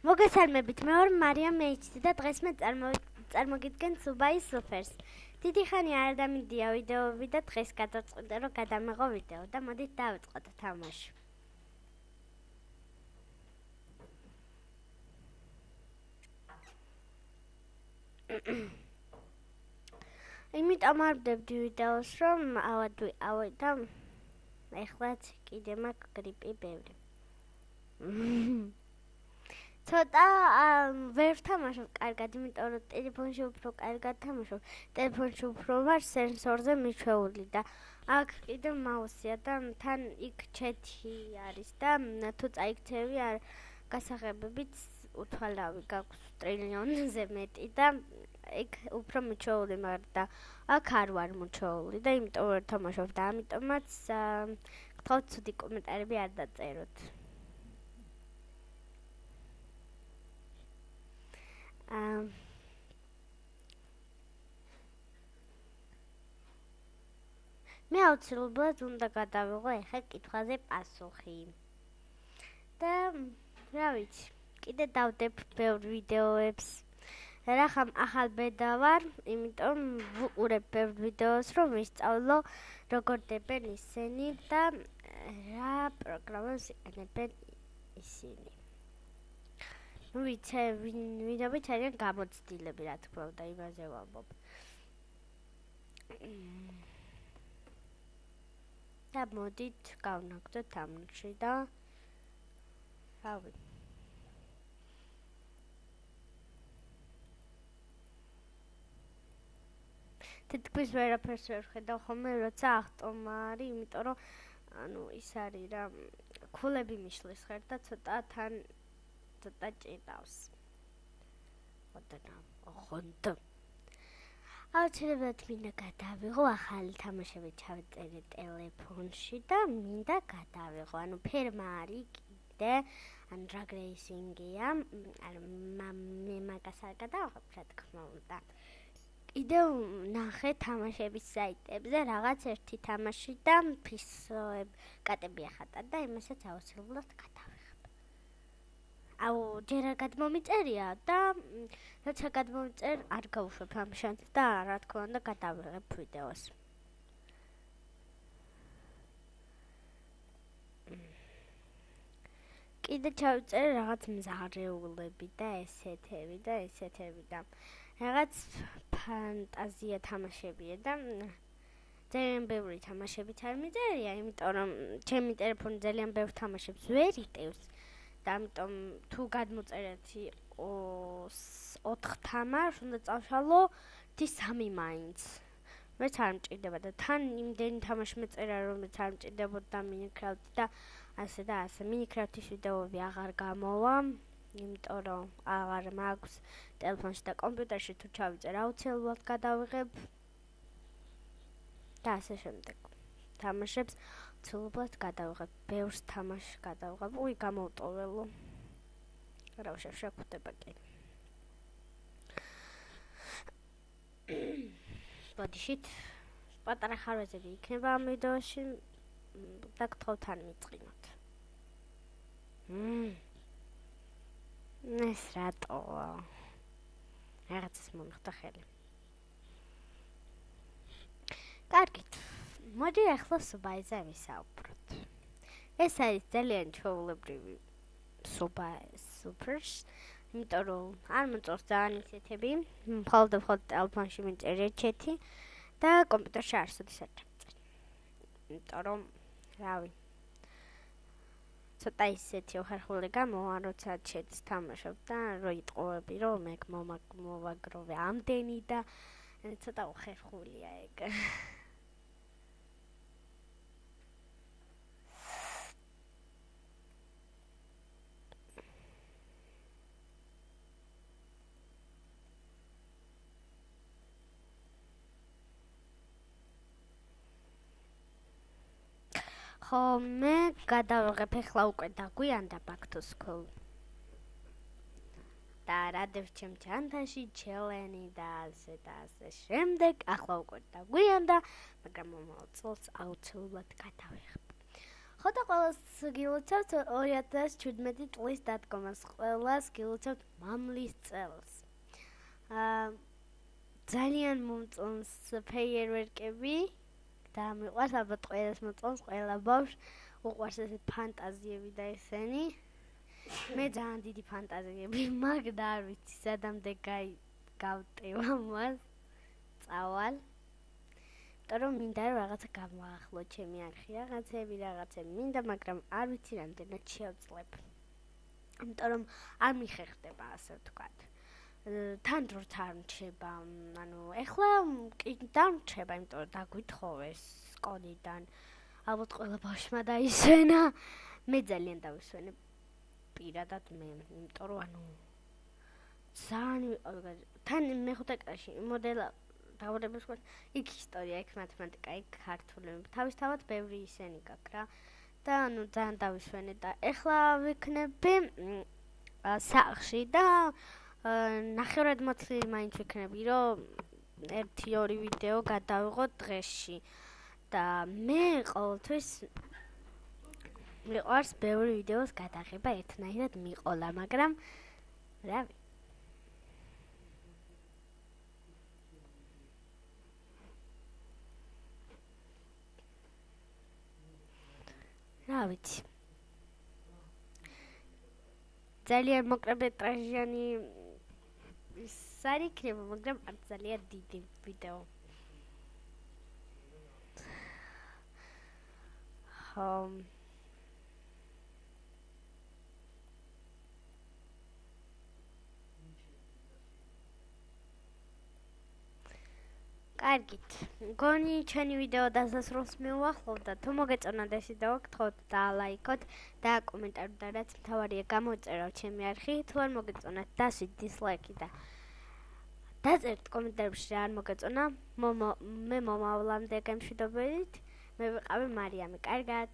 მოგესალმებით, მე ვარ მარიამ მეიჩი და დღეს მე წარმოგიდგენ სუბაის სუფერს. დიდი ხანი არ დამიდია ვიდეოები და დღეს გადავწყვიტე რომ გადამეღო ვიდეო და მოდით დავიწყოთ თამაში. იმიტომ არ ვდებდი ვიდეოს რომ ავადვი და ეხლაც კიდე მაქვს გრიპი ბევრი. ცოტა ვერ ვთამაშობ კარგად, იმიტომ რომ ტელეფონში უფრო კარგად თამაშობ. ტელეფონში უფრო ვარ სენსორზე მიჩვეული და აქ კიდე მაუსია და თან იქ ჩეთი არის და თუ წაიქცევი არ გასაღებებით უთვალავი გაქვს ტრილიონზე მეტი და იქ უფრო მიჩვეული ვარ და აქ არ ვარ მიჩვეული და იმიტომ ვერ თამაშობ და ამიტომაც გთხოვთ ცუდი კომენტარები არ დაწეროთ. მე აუცილებლად უნდა გადავიღო ეხა კითხვაზე პასუხი. და რა ვიცი, კიდე დავდებ ბევრ ვიდეოებს. რახან ახალ ბედა ვარ, იმიტომ ვუყურებ ბევრ ვიდეოს, რომ ვისწავლო როგორ დებენ ისინი და რა პროგრამას იყენებენ ისინი. ვინმე ძალიან გამოცდილები, რა თქმა უნდა, იმაზე ვამბობ. და მოდით გავნაგდოთ თამაში და რავი. თითქმის ვერაფერს ვერ ხედავ ხოლმე, როცა ახტომა არის, იმიტომ რომ ის არის რა, ქულები მიშლის ხერ და ცოტა ჭირავს. ოღონდ. აუცილებლად მინდა გადავიღო ახალი თამაშები ჩავწერე ტელეფონში და მინდა გადავიღო. ფერმა არის კიდე, drag racing-ია. მე მაგას არ გადავიღებ, რა თქმა უნდა. კიდე ნახე თამაშების საიტებზე რაღაც ერთი თამაში და კატები ახატა და იმასაც აუცილებლად გადავიღებ. ჯერ არ გადმომიწერია და როცა გადმომიწერ არ გავუშვებ ამ შანსს და რა თქმა უნდა გადავიღებ ვიდეოს. კიდე ჩავიწერე რაღაც მზარეულები და ესეთები და რაღაც ფანტაზია თამაშებია და ძალიან ბევრი თამაშებიც არ მიწერია, იმიტომ რომ ჩემი ტელეფონი ძალიან ბევრ თამაშებს ვერ იტევს და ამიტომ თუ გადმოწერეთ 4 თამაშს, უნდა წავშალო 3 მაინც. მეც არ მჭირდება და თან იმდენი თამაში მეწერა, რომელიც არ მჭირდებოდა და მინიკრაფტი და ასე და ასე. მინიკრაფტის ვიდეოები აღარ გამოვა. იმიტომ რომ აღარ მაქვს ტელეფონში და კომპიუტერში თუ ჩავიწერ აუცილებლად გადავიღებ და ასე შემდეგ. თამაშებს აუცილებლად გადავიღებ, ბევრს თამაშს გადავიღებ. გამოვტოველო. რა შეხვდება კი. ბოდიშით პატარა ხარვეზები იქნება ამ ვიდეოში და გთხოვთ არ მიწყინოთ. ეს რატოა? რაღაცას მომხდა ხელი. კარგით, მოდი ახლა სუბაიზე ვისაუბროთ. ეს არის ძალიან ჩვეულებრივი სუფერს, იმიტომ რომ არ მოწონს ძალიან ისეთები, მხოლოდ ტელეფონში მიწერე ჩეთი და კომპიუტერში არასოდეს არ ჩავწერ. იმიტომ რომ რავი. ცოტა ისეთი უხერხული გამოვა, როცა ჩეთს თამაშობ და რო იტყუები, რომ მე მოვაგროვე ამდენი და ცოტა უხერხულია ეგ. მე გადავიღებ ახლა უკვე დაგვიანდა back to school. და რადევ ჩემ ჩანთაში ჩელენი და ასე და ასე შემდეგ, ახლა უკვე დაგვიანდა, მაგრამ მომავალ წელს აუცილებლად გადავიღებ. ხო და ყველას გილოცავთ 2017 წლის დადგომას, ყველას გილოცავთ მამლის წელს. ძალიან მომწონს ფეიერვერკები და მიყვარს ალბათ ყველას მომწონს, ყველა ბავშვს უყვარს ესეთ ფანტაზიები და ესენი. მე ძალიან დიდი ფანტაზიები მაქვს და არ ვიცი სადამდე გავტევა მას წავალ. იმიტომ მინდა რომ რაღაცა გამაახლო ჩემი არხი, რაღაცები მინდა, მაგრამ არ ვიცი რამდენად შევძლებ. იმიტომ რომ არ მიხერხდება ასე ვთქვათ. თან დროც არ მრჩება, ანუ ეხლა კი დამრჩება, იმიტომ რომ დაგვითხოვეს სკოლიდან. ალბათ ყველა ბავშვმა დაისვენა. მე ძალიან დავისვენე პირადად მე, იმიტომ რომ ანუ ძალიან თან მეხუთე კლასში მოდელა დავრებას ვქოთ, იქ ისტორია, იქ მათემატიკა, იქ ქართული, თავისთავად ბევრი ისენი გაქვს რა. და ანუ ძალიან დავისვენე და ეხლა ვიქნები სახლში და ნახევრად მოთლილი მაინც ვიქნები, რომ 1-2 ვიდეო გადავიღოთ დღეში. და მე ყოველთვის მიყვარს ბევრი ვიდეოს გადაღება ერთნაირად მიყოლა, მაგრამ რავი. რა ვიცი. ძალიან მოკლემეტრაჟიანი ის არ იქნება, მაგრამ არ ძალიან დიდი ვიდეო. კარგით. მგონი ჩვენი ვიდეო დასასრულს მივუახლოვ და თუ მოგეწონათ ეს ვიდეო, გთხოვთ დალაიქოთ და კომენტარი და რაც მთავარია გამოწეროთ ჩემი არხი, თუ არ მოგეწონათ დასვით დისლაიკი და დაწერთ კომენტარებში რა არ მოგეწონა. მე მომავლამდე გემშვიდობებით. მე ვიყავი მარიამი. კარგად.